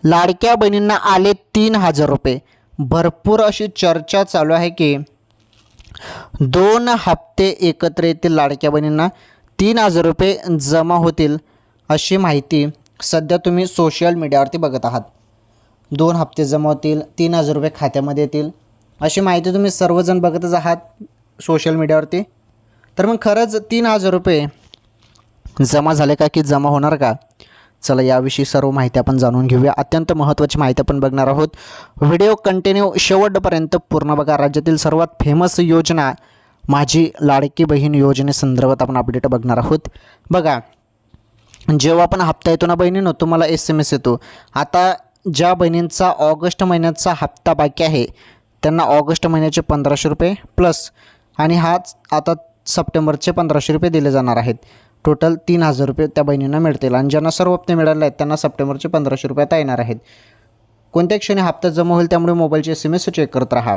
लाडक्या बहिणींना आले 3,000 रुपये. भरपूर अशी चर्चा चालू आहे की 2 हप्ते एकत्र येतील, लाडक्या बहिणींना 3,000 रुपये जमा होतील अशी माहिती सध्या तुम्ही सोशल मीडियावरती बघत आहात. 2 हप्ते जमा होतील, 3,000 रुपये खात्यामध्ये येतील अशी माहिती तुम्ही सर्वजण बघतच आहात सोशल मीडियावरती. तर मग खरंच 3,000 रुपये जमा झाले का, की जमा होणार का? चला याविषयी सर्व माहिती आपण जाणून घेऊया. अत्यंत महत्त्वाची माहिती आपण बघणार आहोत. व्हिडिओ कंटिन्यू शेवटपर्यंत पूर्ण बघा. राज्यातील सर्वात फेमस योजना माझी लाडकी बहीण योजनेसंदर्भात आपण अपडेट बघणार आहोत. बघा, जेव्हा पण हप्ता येतो ना बहिणींनो, तुम्हाला SMS येतो. आता ज्या बहिणींचा ऑगस्ट महिन्याचा हप्ता बाकी आहे त्यांना ऑगस्ट महिन्याचे 1,500 रुपये प्लस आणि हाच आता सप्टेंबरचे 1,500 रुपये दिले जाणार आहेत. टोटल 3,000 रुपये त्या बहिणींना मिळतील आणि ज्यांना सर्व हप्ते मिळाले आहेत त्यांना सप्टेंबरचे 1,500 रुपये आता येणार आहेत. कोणत्या क्षणी हप्ता जमा होईल त्यामुळे मोबाईलचे SMS चेक करत राहा.